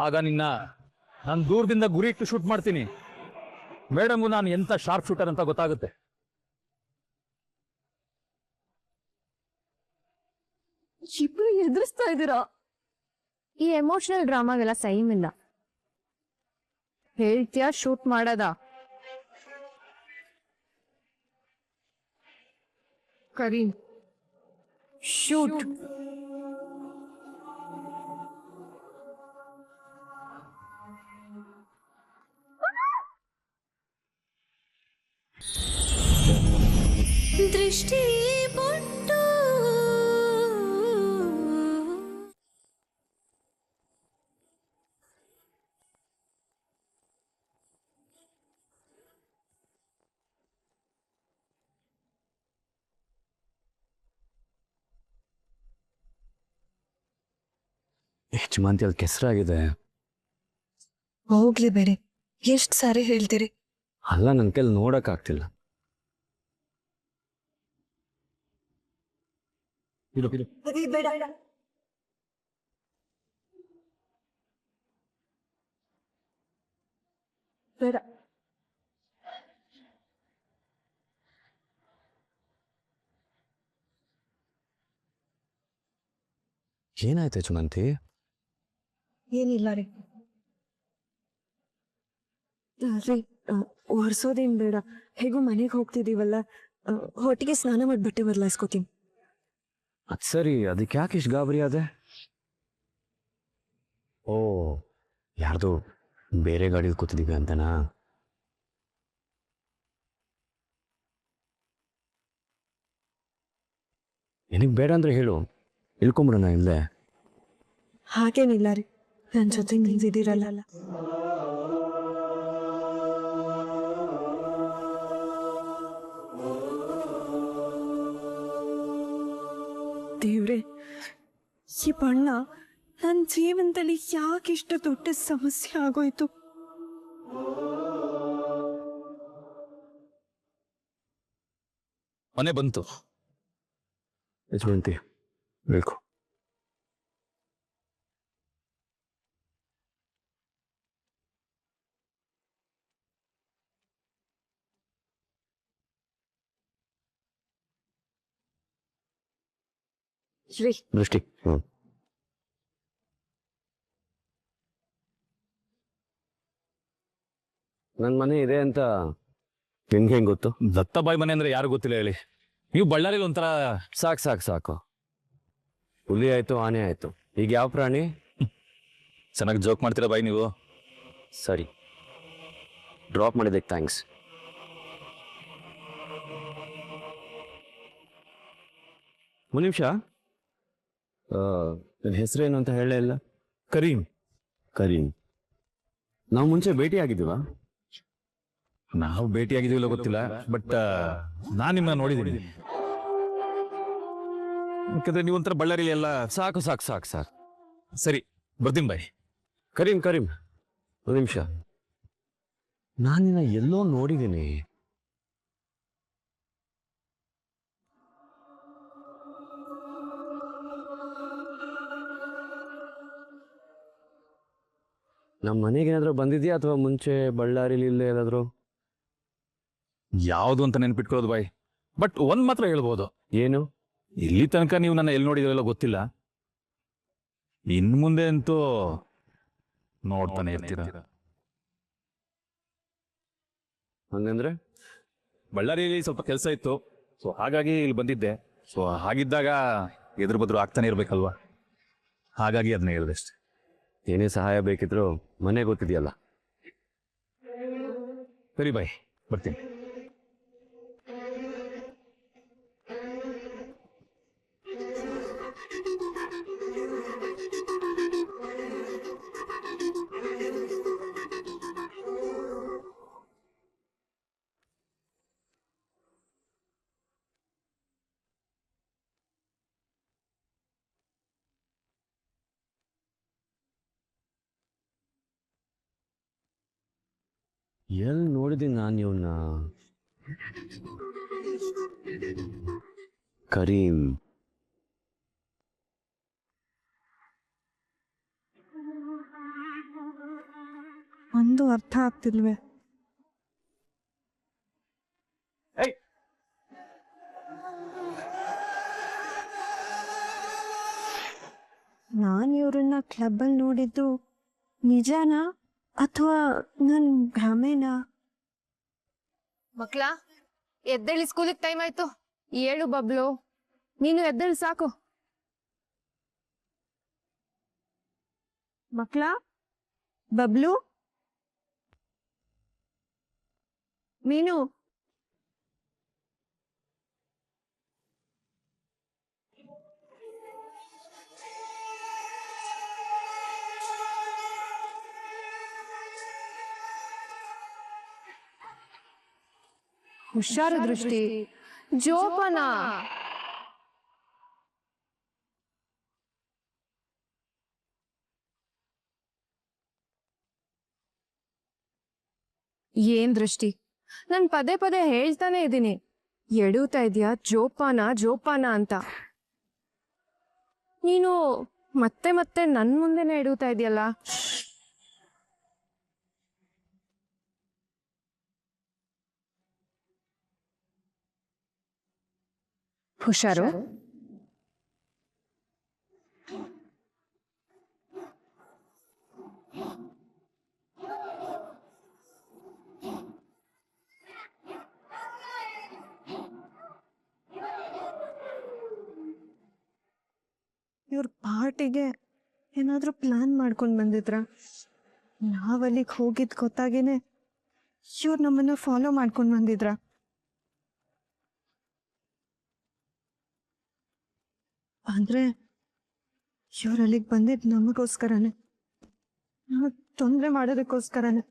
ಆಗ ನಾನು ದೂರದಿಂದ ಗುರಿ ಇಟ್ಟು ಶೂಟ್ ಮಾಡ್ತೀನಿ. ಮೇಡಮ್ಗೂ ನಾನು ಎಂತ ಶಾರ್ಪ್ ಶೂಟರ್ ಅಂತ ಗೊತ್ತಾಗುತ್ತೆ. ಇಬ್ರು ಎದುರಿಸ್ತಾ ಇದ್ದೀರಾ. ಈ ಎಮೋಷನಲ್ ಡ್ರಾಮಾಗೆಲ್ಲ ಸೈಮ್ ಇಲ್ಲ. ಹೇಳ್ತೀಯಾ ಶೂಟ್ ಮಾಡದ? ಕರೀಂ, ಶೂಟ್. ದೃಷ್ಟಿ ಬೊಟ್ಟು ಯಜಮಾಂತಿ ಅಲ್ಲಿ ಕೆಸರಾಗಿದೆ. ಹೋಗ್ಲಿ ಬೇರೆ, ಎಷ್ಟ್ ಸಾರಿ ಹೇಳ್ತೀರಿ. ಅಲ್ಲ, ನನ್ನ ಕೈಲಿ ನೋಡಕ್ ಆಗ್ತಿಲ್ಲ. ಬೇಡ. ಏನಾಯ್ತು ಯಜಮಾಂತಿ? ಏನಿಲ್ಲ ರೀ. ರೀ, ಒರ್ಸೋದೇನ್ ಬೇಡ. ಹೇಗೂ ಮನೆಗೆ ಹೋಗ್ತಿದೀವಲ್ಲ, ಹೊಟ್ಟಿಗೆ ಸ್ನಾನ ಮಾಡಿ ಬಟ್ಟೆ ಬದಲಾಯಿಸ್ಕೋತೀನಿ. ಅದ್ ಸರಿ, ಅದಕ್ಕೆ ಯಾಕೆ ಇಷ್ಟು ಗಾಬರಿ ಆದೆ? ಓ, ಯಾರ್ದು ಬೇರೆ ಗಾಡಿಲಿ ಕೂತಿದೀವಿ ಅಂತನಾ? ನಿನಗೆ ಬೇಡ ಅಂದ್ರೆ ಹೇಳು, ಇಳ್ಕೊಂಬಿಡೋಣ ಇಲ್ಲೇ. ಹಾಗೇನಿಲ್ಲ ರೀ, ನನ್ನ ಜೊತೆ ನಿಂತಿದ್ದೀರಲ್ಲ. ದೇವ್ರೆ, ಈ ಬಣ್ಣ ನನ್ನ ಜೀವನದಲ್ಲಿ ಯಾಕಿಷ್ಟು ದೊಡ್ಡ ಸಮಸ್ಯೆ ಆಗೋಯ್ತು? ಮನೆ ಬಂತು. ಯಜಮಾಂತಿ ಬೇಕು. ದೃಷ್ಟಿ. ನನ್ನ ಮನೆ ಇದೆ ಅಂತ ಹೆಂಗೆ ಗೊತ್ತು? ದತ್ತಾಬಾಯಿ ಮನೆ ಅಂದ್ರೆ ಯಾರು ಗೊತ್ತಿಲ್ಲ ಹೇಳಿ. ನೀವು ಬಳ್ಳಾರಿಲಿ ಒಂಥರ ಸಾಕು ಸಾಕು ಸಾಕು. ಹುಲಿ ಆಯ್ತು, ಆನೆ ಆಯ್ತು, ಈಗ ಯಾವ ಪ್ರಾಣಿ? ಚೆನ್ನಾಗಿ ಜೋಕ್ ಮಾಡ್ತೀರಾ ಬಾಯಿ ನೀವು. ಸರಿ, ಡ್ರಾಪ್ ಮಾಡಿದ್ದಕ್ಕೆ ಥ್ಯಾಂಕ್ಸ್. ಒಂದು ನಿಮಿಷ, ನನ್ನ ಹೆಸರೇನು ಅಂತ ಹೇಳಲೇ ಇಲ್ಲ? ಕರೀಂ. ಕರೀಂ. ನಾವು ಮುಂಚೆ ಭೇಟಿ ಆಗಿದ್ದೀವಾ? ನಾವು ಭೇಟಿಯಾಗಿದ್ದೀವಿಲ್ಲ ಗೊತ್ತಿಲ್ಲ, ಬಟ್ ನಾನು ನಿಮ್ಮನ್ನ ನೋಡಿದ್ದೀನಿ. ಯಾಕಂದ್ರೆ ನೀವೊಂಥರ ಬಳ್ಳಾರಿಲಿ ಎಲ್ಲ. ಸಾಕು ಸಾಕು ಸಾಕು ಸಾಕು. ಸರಿ, ಬರ್ತೀನಿ ಬಾಯ್. ಕರೀಂ ಕರೀಂ, ಒಂದು ನಿಮಿಷ. ನಾನು ನಿನ್ನ ಎಲ್ಲೋ ನೋಡಿದ್ದೀನಿ. ನಮ್ಮ ಮನೆಗೆ ಏನಾದರೂ ಬಂದಿದ್ಯಾ ಅಥವಾ ಮುಂಚೆ ಬಳ್ಳಾರಿಲಿ ಇಲ್ಲೇ ಏನಾದರೂ? ಯಾವುದು ಅಂತ ನೆನ್ಪಿಟ್ಕೊಳ್ಳೋದು ಬಾಯ್, ಬಟ್ ಒಂದ್ ಮಾತ್ರ ಹೇಳ್ಬೋದು. ಏನು? ಇಲ್ಲಿ ತನಕ ನೀವು ನನ್ನ ಎಲ್ಲಿ ನೋಡಿದ್ರಲ್ಲ ಗೊತ್ತಿಲ್ಲ, ಇನ್ ಮುಂದೆ ಅಂತೂ ನೋಡ್ತಾನೆ ಇರ್ತೀರ. ಹಂಗಂದ್ರೆ? ಬಳ್ಳಾರಿಯಲ್ಲಿ ಸ್ವಲ್ಪ ಕೆಲಸ ಇತ್ತು, ಸೊ ಹಾಗಾಗಿ ಇಲ್ಲಿ ಬಂದಿದ್ದೆ. ಸೊ ಹಾಗಿದ್ದಾಗ ಎದುರು ಬದ್ರು ಆಗ್ತಾನೆ ಇರ್ಬೇಕಲ್ವಾ, ಹಾಗಾಗಿ ಅದನ್ನ ಹೇಳಿದೆ ಅಷ್ಟೇ. ಏನೇ ಸಹಾಯ ಬೇಕಿದ್ರು ಮನೆ ಗೊತ್ತಿದೆಯಲ್ಲ. ಸರಿ ಬಾಯ್, ಬರ್ತೀನಿ. ಎಲ್ಲಿ ನೋಡಿದ್ದೀನಿ ನಾನು ಇವನ್ನ? ಕರೀಂ. ಒಂದು ಅರ್ಥ ಆಗ್ತಿಲ್ವೇ. ನಾನು ಇವ್ರನ್ನ ಕ್ಲಬ್ಬಲ್ಲಿ ನೋಡಿದ್ದು ನಿಜನಾ ಅಥವಾ ನನ್ನ ಭ್ರಮೆನಾ? ಮಕ್ಳ ಎದ್ದೇಳಿ, ಸ್ಕೂಲಿಗೆ ಟೈಮ್ ಆಯ್ತು. ಏಳು ಬಬ್ಲು, ನೀನು ಎದ್ದೇಳಿ ಸಾಕು. ಮಕ್ಳ, ಬಬ್ಲು, ಮೀನು, ಹುಷಾರು ದೃಷ್ಟಿ, ಜೋಪಾನ. ಏನ್ ದೃಷ್ಟಿ, ನಾನ್ ಪದೇ ಪದೇ ಹೇಳ್ತಾನೆ ಇದ್ದೀನಿ, ಎಡುತ್ತಾ ಇದೀಯಾ, ಜೋಪಾನ ಜೋಪಾನ ಅಂತ. ನೀನು ಮತ್ತೆ ಮತ್ತೆ ನನ್ ಮುಂದೆನೆ ಎಡುತ್ತಾ ಇದೆಯಲ್ಲ. ಹುಷಾರು. ಇವ್ರ ಪಾರ್ಟಿಗೆ ಏನಾದ್ರೂ ಪ್ಲಾನ್ ಮಾಡ್ಕೊಂಡು ಬಂದಿದ್ರ? ನಾವಲ್ಲಿಗೆ ಹೋಗಿದ್ ಗೊತ್ತಾಗೇನೆ ಇವ್ರು ನಮ್ಮನ್ನ ಫಾಲೋ ಮಾಡ್ಕೊಂಡು ಬಂದಿದ್ರ? ಅಂದ್ರೆ ಇವ್ರು ಅಲ್ಲಿಗೆ ಬಂದಿದ್ ನಮಗೋಸ್ಕರನೇ, ನಮಗ್ ತೊಂದರೆ ಮಾಡೋದಕ್ಕೋಸ್ಕರನೇ.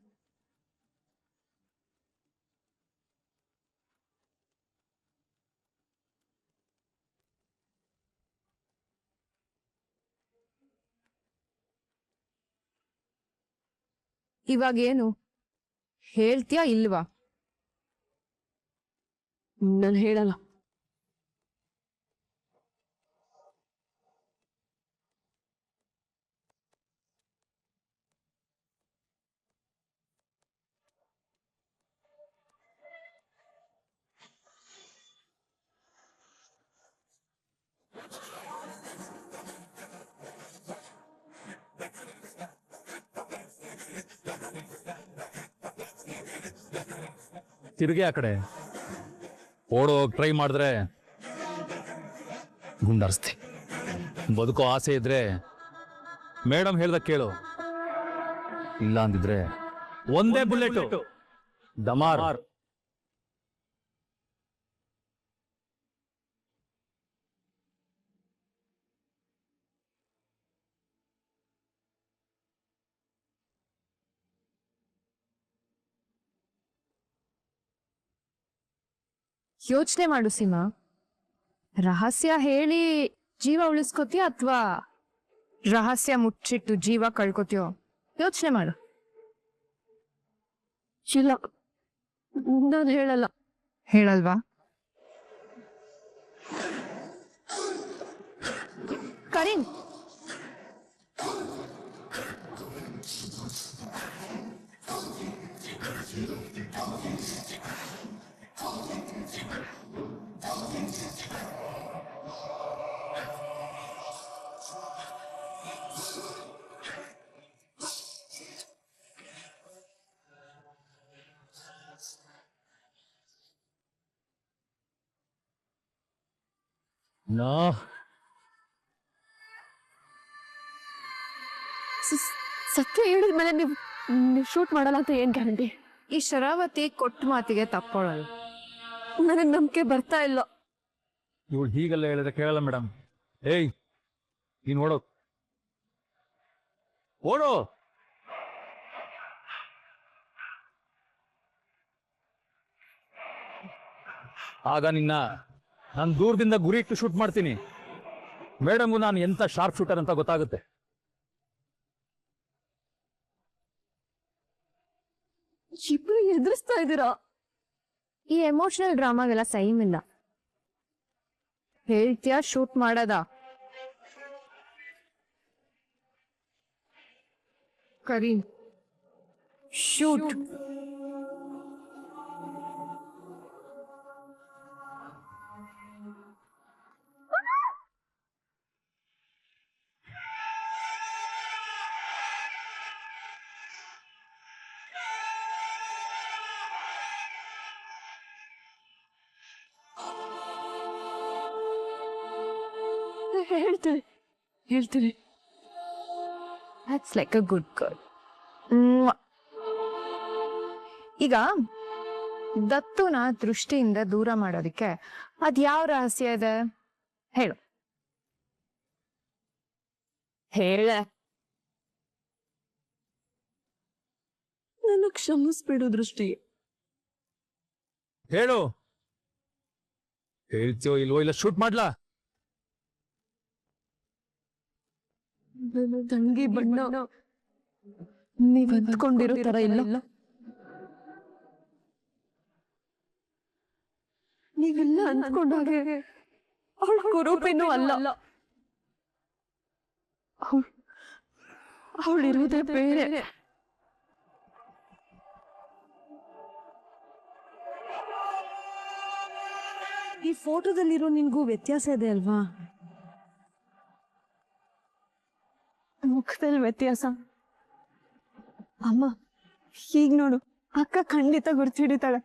ಇವಾಗೇನು ಹೇಳ್ತೀಯಾ ಇಲ್ವಾ? ನಾನು ಹೇಳಲ್ಲ. ತಿರುಗಿ ಆ ಕಡೆ ಓಡೋ ಟ್ರೈ ಮಾಡಿದ್ರೆ ಗುಂಡಾರಿಸ್ತಿ. ಬದುಕೋ ಆಸೆ ಇದ್ರೆ ಮೇಡಮ್ ಹೇಳ್ದ ಕೇಳು, ಇಲ್ಲ ಅಂದಿದ್ರೆ ಒಂದೇ ಬುಲೆಟ್ ದಮಾರ್. ಯೋಚನೆ ಮಾಡು ಸೀಮಾ, ರಹಸ್ಯ ಹೇಳಿ ಜೀವ ಉಳಿಸ್ಕೋತೀಯ ಅಥವಾ ರಹಸ್ಯ ಮುಚ್ಚಿಟ್ಟು ಜೀವ ಕಳ್ಕೊತೀಯೋ? ಯೋಚನೆ ಮಾಡು. ಇಲ್ಲ, ನಾನು ಹೇಳಲ್ಲ. ಹೇಳಲ್ವಾ? ಕರೀನ್, ನೋ ಸತ್ಯ ಹೇಳಿದ್ಮೇಲೆ ನೀವು ಶೂಟ್ ಮಾಡಲ್ಲ ಅಂತ ಏನ್ ಗ್ಯಾರಂಟಿ? ಈ ಶರಾವತಿ ಕೊಟ್ಟ ಮಾತಿಗೆ ತಕ್ಕೊಳ್ಳಲ್ಲ. ನನಗೆ ನಂಬಿಕೆ ಬರ್ತಾ ಇಲ್ಲ. ಇವಳು ಹೀಗೆಲ್ಲ ಹೇಳಿದ್ರೆ ಕೇಳಲ್ಲ ಮೇಡಮ್. ಏಯ್, ನೀನ್ ಓಡೋ ಓಡೋ. ಆಗ ನಿನ್ನ ನಾನು ದೂರದಿಂದ ಗುರಿ ಇಟ್ಟು ಶೂಟ್ ಮಾಡ್ತೀನಿ. ಮೇಡಮ್ಗೂ ನಾನು ಎಂತ ಶಾರ್ಪ್ ಶೂಟರ್ ಅಂತ ಗೊತ್ತಾಗುತ್ತೆ. ಇಬ್ರು ಎದುರಿಸ್ತಾ ಇದ್ದೀರಾ? ಈ ಎಮೋಷನಲ್ ಡ್ರಾಮಾಗೆಲ್ಲ ಸೈಮ್ ಇಲ್ಲ. ಹೇಳ್ತೀಯಾ ಶೂಟ್ ಮಾಡದ? ಕರೀನ್, ಶೂಟ್. ಹೇಳ್ತೀನಿ. That's like a good girl. ಈಗ ದತ್ತುನ ದೃಷ್ಟಿಯಿಂದ ದೂರ ಮಾಡೋದಕ್ಕೆ ಅದ್ ಯಾವ ರಹಸ್ಯ ಇದೆ ಹೇಳು. ಹೇಳ. ನನ್ನ ಕ್ಷಮಿಸ್ಬಿಡು ದೃಷ್ಟಿ. ಹೇಳು. ಹೇಳ್ತೀಯೋ ಇಲ್ವೋ, ಇಲ್ಲ ಶೂಟ್ ಮಾಡ್ಲಾ? ತಂಗಿ ಬಣ್ಣ ನೀವ್ ಅಂದ್ಕೊಂಡಿರೋ ತರ ಇಲ್ಲ. ನೀವೆಲ್ಲ ಅಂದ್ಕೊಂಡಾಗೆ ಅವಳ ಕುರೂಪಿನೂ ಅಲ್ಲ. ಅವಳಿರೋದೇ ಬೇರೆ. ಈ ಫೋಟೋದಲ್ಲಿರೋ ನಿನ್ಗೂ ವ್ಯತ್ಯಾಸ ಇದೆ ಅಲ್ವಾ? ಮುಖದಲ್ಲಿ ವ್ಯತ್ಯಾಸ. ಅಮ್ಮ ಹೀಗ್ ನೋಡು, ಅಕ್ಕ ಖಂಡಿತ ಗುರ್ತಿಡಿತಾಳೆ.